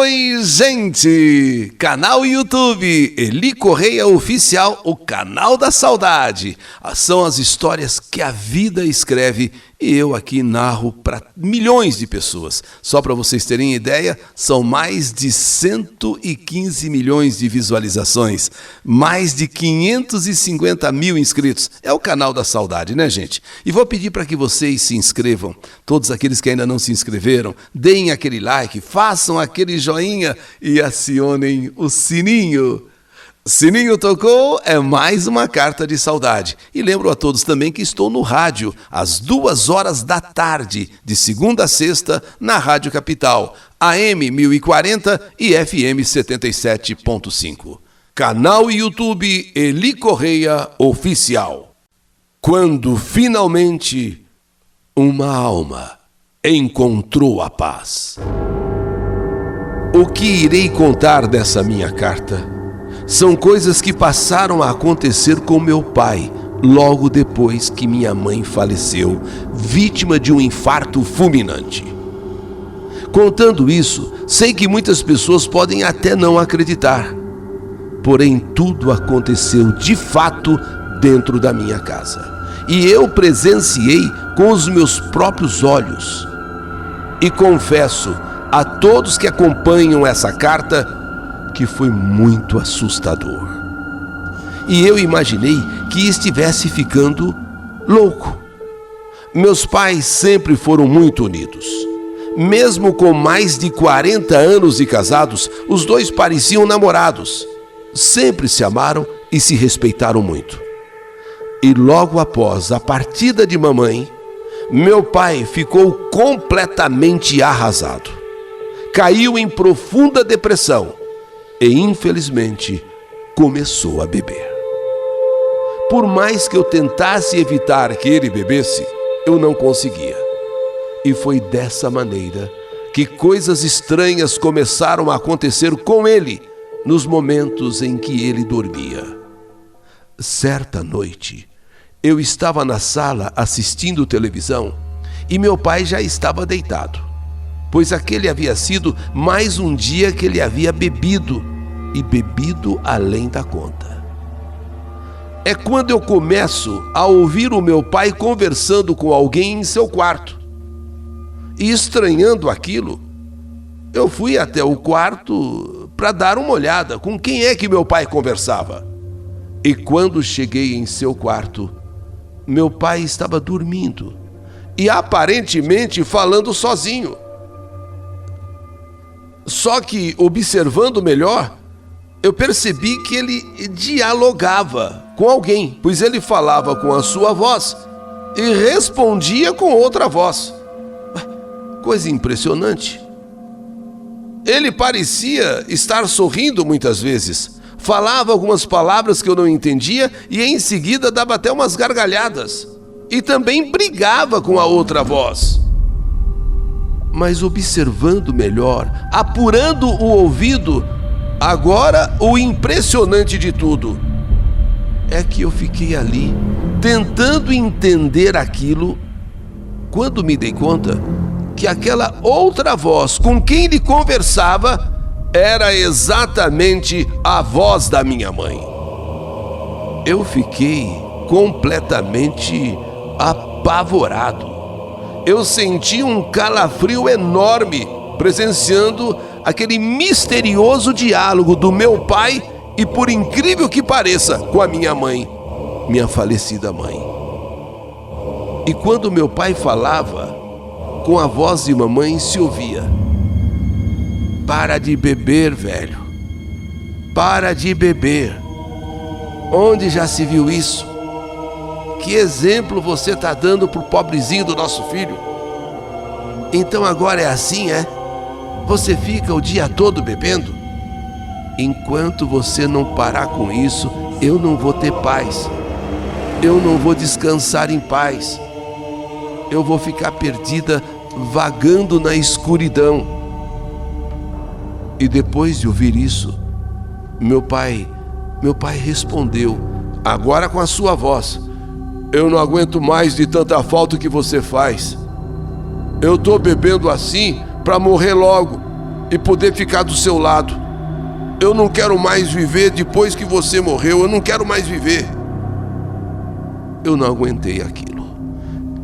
Oi, gente! Canal YouTube Eli Correia Oficial, o canal da saudade. São as histórias que a vida escreve e eu aqui narro para milhões de pessoas. Só para vocês terem ideia, são mais de 115 milhões de visualizações, mais de 550 mil inscritos. É o canal da saudade, né, gente? E vou pedir para que vocês se inscrevam, todos aqueles que ainda não se inscreveram, deem aquele like, façam aquele joinha e acionem o sininho. Sininho tocou, é mais uma carta de saudade. E lembro a todos também que estou no rádio, às 2h da tarde, de segunda a sexta, na Rádio Capital, AM 1040 e FM 77.5. Canal YouTube Eli Correia Oficial. Quando finalmente uma alma encontrou a paz. O que irei contar dessa minha carta são coisas que passaram a acontecer com meu pai logo depois que minha mãe faleceu, vítima de um infarto fulminante. Contando isso, sei que muitas pessoas podem até não acreditar, porém tudo aconteceu de fato dentro da minha casa. E eu presenciei com os meus próprios olhos. E confesso a todos que acompanham essa carta que foi muito assustador. E eu imaginei que estivesse ficando louco. Meus pais sempre foram muito unidos. Mesmo com mais de 40 anos de casados, os dois pareciam namorados. Sempre se amaram e se respeitaram muito. E logo após a partida de mamãe, meu pai ficou completamente arrasado. Caiu em profunda depressão e, infelizmente, começou a beber. Por mais que eu tentasse evitar que ele bebesse, eu não conseguia. E foi dessa maneira que coisas estranhas começaram a acontecer com ele nos momentos em que ele dormia. Certa noite, eu estava na sala assistindo televisão e meu pai já estava deitado, pois aquele havia sido mais um dia que ele havia bebido, e bebido além da conta. É quando eu começo a ouvir o meu pai conversando com alguém em seu quarto. E estranhando aquilo, eu fui até o quarto para dar uma olhada com quem é que meu pai conversava. E quando cheguei em seu quarto, meu pai estava dormindo e aparentemente falando sozinho. Só que, observando melhor, eu percebi que ele dialogava com alguém, pois ele falava com a sua voz e respondia com outra voz. Coisa impressionante. Ele parecia estar sorrindo muitas vezes, falava algumas palavras que eu não entendia e em seguida dava até umas gargalhadas. E também brigava com a outra voz. Mas observando melhor, apurando o ouvido, agora o impressionante de tudo é que eu fiquei ali, tentando entender aquilo, quando me dei conta que aquela outra voz com quem ele conversava era exatamente a voz da minha mãe. Eu fiquei completamente apavorado. Eu senti um calafrio enorme presenciando aquele misterioso diálogo do meu pai e, por incrível que pareça, com a minha mãe, minha falecida mãe. E quando meu pai falava, com a voz de mamãe se ouvia: "Para de beber, velho. Para de beber. Onde já se viu isso? Que exemplo você está dando pro pobrezinho do nosso filho? Então agora é assim, é? Você fica o dia todo bebendo? Enquanto você não parar com isso, eu não vou ter paz. Eu não vou descansar em paz. Eu vou ficar perdida, vagando na escuridão." E depois de ouvir isso, meu pai respondeu, agora com a sua voz: "Eu não aguento mais de tanta falta que você faz. Eu tô bebendo assim para morrer logo. e poder ficar do seu lado. Eu não quero mais viver depois que você morreu, eu não quero mais viver. Eu não aguentei aquilo.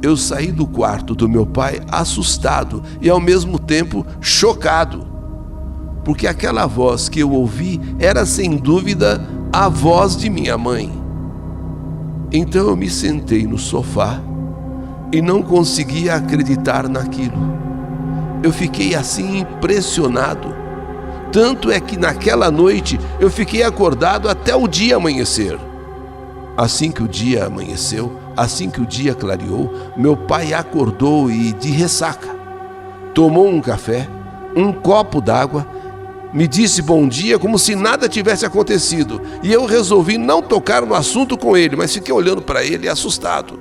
Eu saí do quarto do meu pai assustado e ao mesmo tempo chocado, porque aquela voz que eu ouvi era sem dúvida a voz de minha mãe. Então eu me sentei no sofá e não conseguia acreditar naquilo. Eu fiquei assim impressionado. Tanto é que naquela noite eu fiquei acordado até o dia amanhecer. Assim que o dia amanheceu, assim que o dia clareou, meu pai acordou e de ressaca. Tomou um café, um copo d'água, me disse bom dia como se nada tivesse acontecido. E eu resolvi não tocar no assunto com ele, mas fiquei olhando para ele assustado.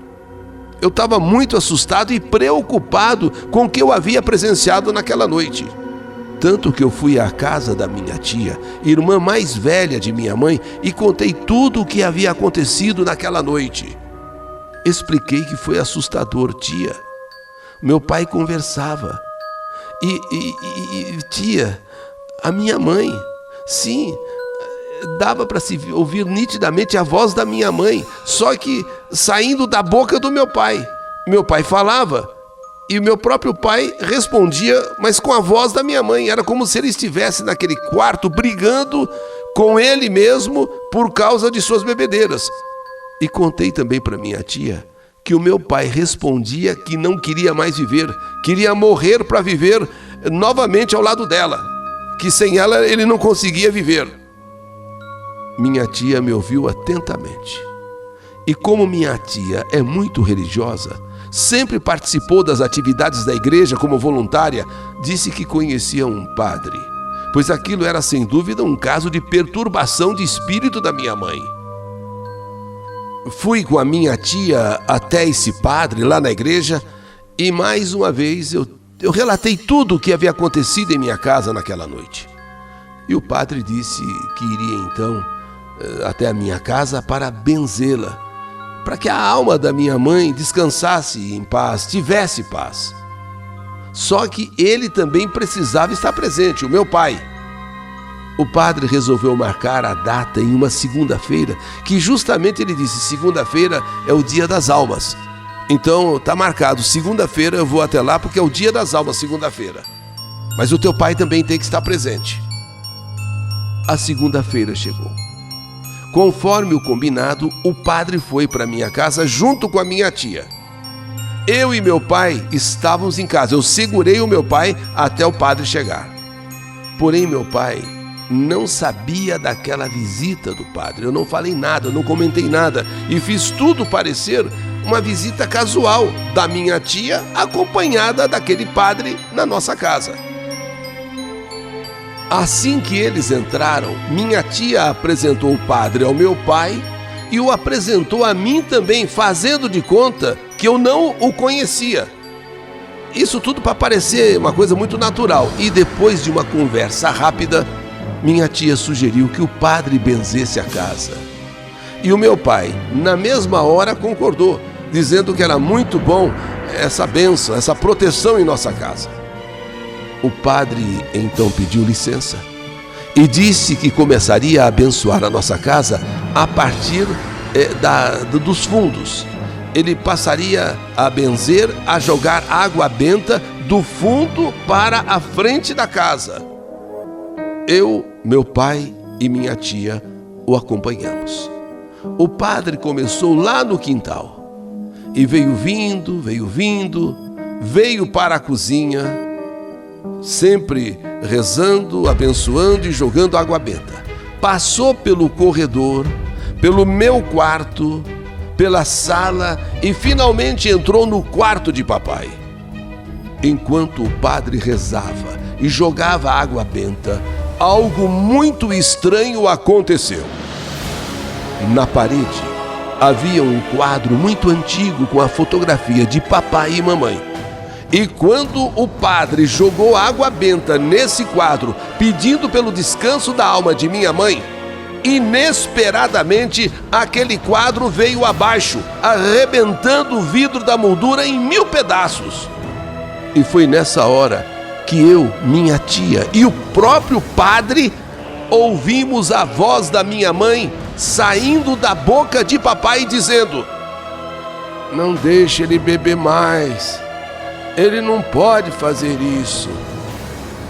Eu estava muito assustado e preocupado com o que eu havia presenciado naquela noite. Tanto que eu fui à casa da minha tia, irmã mais velha de minha mãe, e contei tudo o que havia acontecido naquela noite. Expliquei que foi assustador, tia. Meu pai conversava. Tia, a minha mãe, sim, dava para se ouvir nitidamente a voz da minha mãe, só que saindo da boca do meu pai. Meu pai falava e o meu próprio pai respondia, mas com a voz da minha mãe. Era como se ele estivesse naquele quarto brigando com ele mesmo por causa de suas bebedeiras. E contei também para minha tia que o meu pai respondia que não queria mais viver, queria morrer para viver novamente ao lado dela, que sem ela ele não conseguia viver. Minha tia me ouviu atentamente. E como minha tia é muito religiosa, sempre participou das atividades da igreja como voluntária, disse que conhecia um padre, pois aquilo era sem dúvida um caso de perturbação de espírito da minha mãe. Fui com a minha tia até esse padre lá na igreja e mais uma vez eu relatei tudo o que havia acontecido em minha casa naquela noite. E o padre disse que iria então até a minha casa para benzê-la, para que a alma da minha mãe descansasse em paz, tivesse paz. Só que ele também precisava estar presente, o meu pai. O padre resolveu marcar a data em uma segunda-feira, que justamente ele disse, segunda-feira é o dia das almas. Então está marcado, segunda-feira eu vou até lá porque é o dia das almas, segunda-feira. Mas o teu pai também tem que estar presente. A segunda-feira chegou. Conforme o combinado, o padre foi para minha casa junto com a minha tia. Eu e meu pai estávamos em casa. Eu segurei o meu pai até o padre chegar. Porém, meu pai não sabia daquela visita do padre. Eu não falei nada, não comentei nada e fiz tudo parecer uma visita casual da minha tia acompanhada daquele padre na nossa casa. Assim que eles entraram, minha tia apresentou o padre ao meu pai e o apresentou a mim também, fazendo de conta que eu não o conhecia. Isso tudo para parecer uma coisa muito natural. E depois de uma conversa rápida, minha tia sugeriu que o padre benzesse a casa. E o meu pai, na mesma hora, concordou, dizendo que era muito bom essa bênção, essa proteção em nossa casa. O padre então pediu licença e disse que começaria a abençoar a nossa casa a partir dos fundos. Ele passaria a benzer, a jogar água benta do fundo para a frente da casa. Eu, meu pai e minha tia o acompanhamos. O padre começou lá no quintal e veio para a cozinha, sempre rezando, abençoando e jogando água benta. Passou pelo corredor, pelo meu quarto, pela sala e finalmente entrou no quarto de papai. Enquanto o padre rezava e jogava água benta, algo muito estranho aconteceu. Na parede havia um quadro muito antigo com a fotografia de papai e mamãe. E quando o padre jogou água benta nesse quadro, pedindo pelo descanso da alma de minha mãe, inesperadamente aquele quadro veio abaixo, arrebentando o vidro da moldura em 1000 pedaços. E foi nessa hora que eu, minha tia e o próprio padre ouvimos a voz da minha mãe saindo da boca de papai dizendo: não deixe ele beber mais. Ele não pode fazer isso.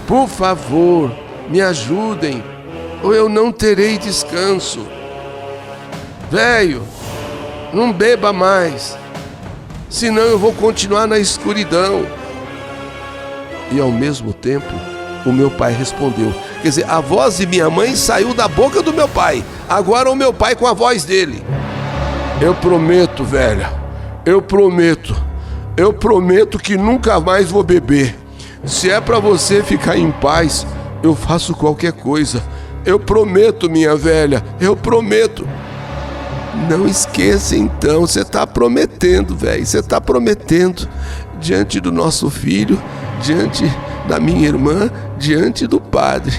Por favor, me ajudem, ou eu não terei descanso. Velho, não beba mais, senão eu vou continuar na escuridão. E ao mesmo tempo, o meu pai respondeu. Quer dizer, a voz de minha mãe saiu da boca do meu pai. Agora o meu pai com a voz dele: eu prometo, velha, eu prometo que nunca mais vou beber. Se é pra você ficar em paz, eu faço qualquer coisa. Eu prometo, minha velha, eu prometo. Não esqueça então, você tá prometendo, velho, você tá prometendo diante do nosso filho, diante da minha irmã, diante do padre.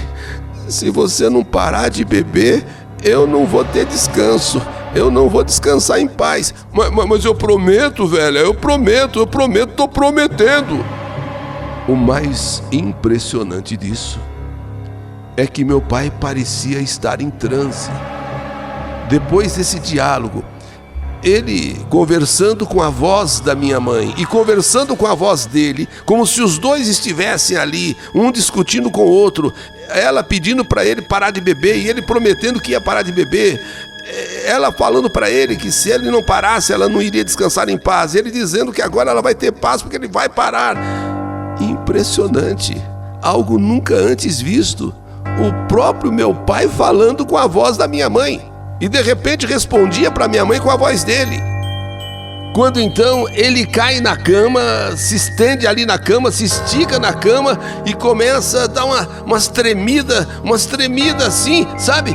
Se você não parar de beber, eu não vou ter descanso. Eu não vou descansar em paz. Mas eu prometo, velho, eu prometo, tô prometendo. O mais impressionante disso é que meu pai parecia estar em transe. Depois desse diálogo, ele conversando com a voz da minha mãe e conversando com a voz dele, como se os dois estivessem ali, um discutindo com o outro, ela pedindo para ele parar de beber e ele prometendo que ia parar de beber, ela falando para ele que se ele não parasse, ela não iria descansar em paz, ele dizendo que agora ela vai ter paz porque ele vai parar. Impressionante, algo nunca antes visto. O próprio meu pai falando com a voz da minha mãe e de repente respondia para minha mãe com a voz dele. Quando então ele cai na cama, se estende ali na cama, se estica na cama e começa a dar umas tremidas assim, sabe?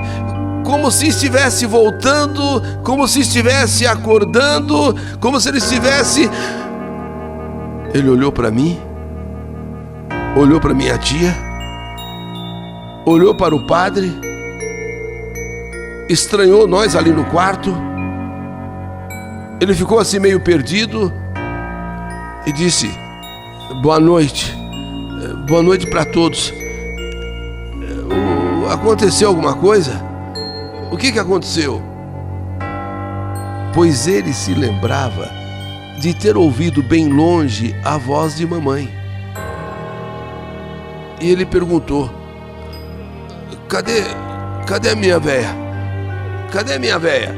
Como se estivesse voltando, como se estivesse acordando, como se ele estivesse... Ele olhou para mim, olhou para minha tia, olhou para o padre, estranhou nós ali no quarto. Ele ficou assim meio perdido e disse: boa noite para todos. Aconteceu alguma coisa? O que aconteceu? Pois ele se lembrava de ter ouvido bem longe a voz de mamãe. E ele perguntou: Cadê a minha véia? Cadê a minha véia?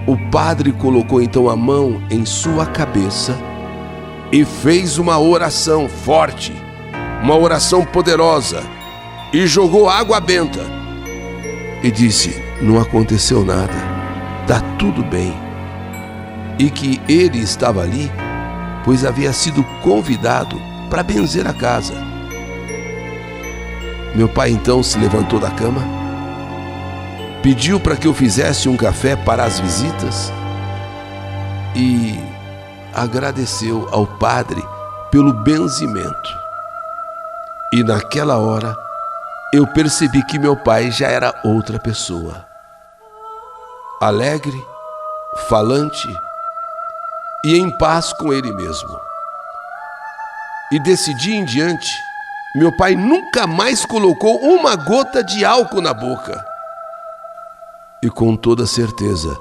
O padre colocou então a mão em sua cabeça e fez uma oração forte, uma oração poderosa, e jogou água benta e disse: não aconteceu nada, tá tudo bem. E que ele estava ali, pois havia sido convidado para benzer a casa. Meu pai então se levantou da cama, pediu para que eu fizesse um café para as visitas e agradeceu ao padre pelo benzimento. E naquela hora eu percebi que meu pai já era outra pessoa, alegre, falante e em paz com ele mesmo. E desse dia em diante, meu pai nunca mais colocou uma gota de álcool na boca. E com toda certeza,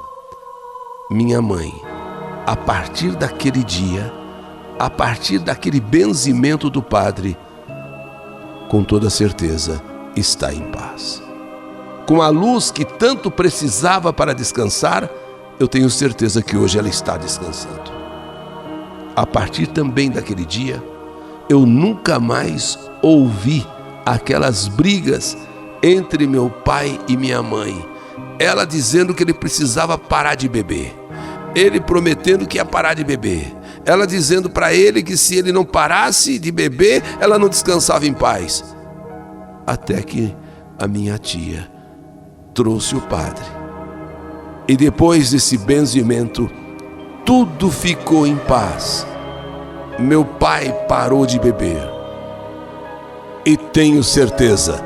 minha mãe, a partir daquele dia, a partir daquele benzimento do padre, com toda certeza está em paz. Com a luz que tanto precisava para descansar, eu tenho certeza que hoje ela está descansando. A partir também daquele dia, eu nunca mais ouvi aquelas brigas entre meu pai e minha mãe. Ela dizendo que ele precisava parar de beber, ele prometendo que ia parar de beber, ela dizendo para ele que se ele não parasse de beber, ela não descansava em paz. Até que a minha tia trouxe o padre. E depois desse benzimento, tudo ficou em paz. Meu pai parou de beber. E tenho certeza,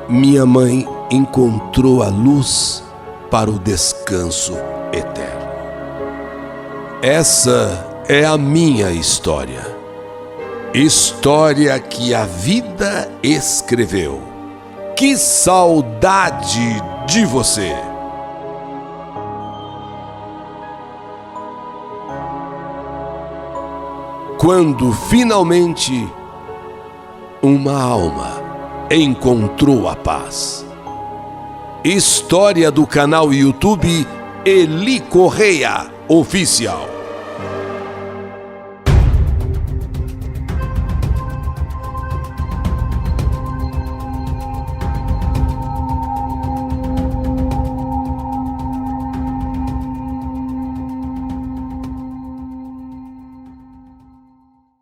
minha mãe encontrou a luz para o descanso eterno. Essa é a minha história. História que a vida escreveu. Que saudade de você! Quando finalmente uma alma encontrou a paz. História do canal YouTube Eli Correia Oficial.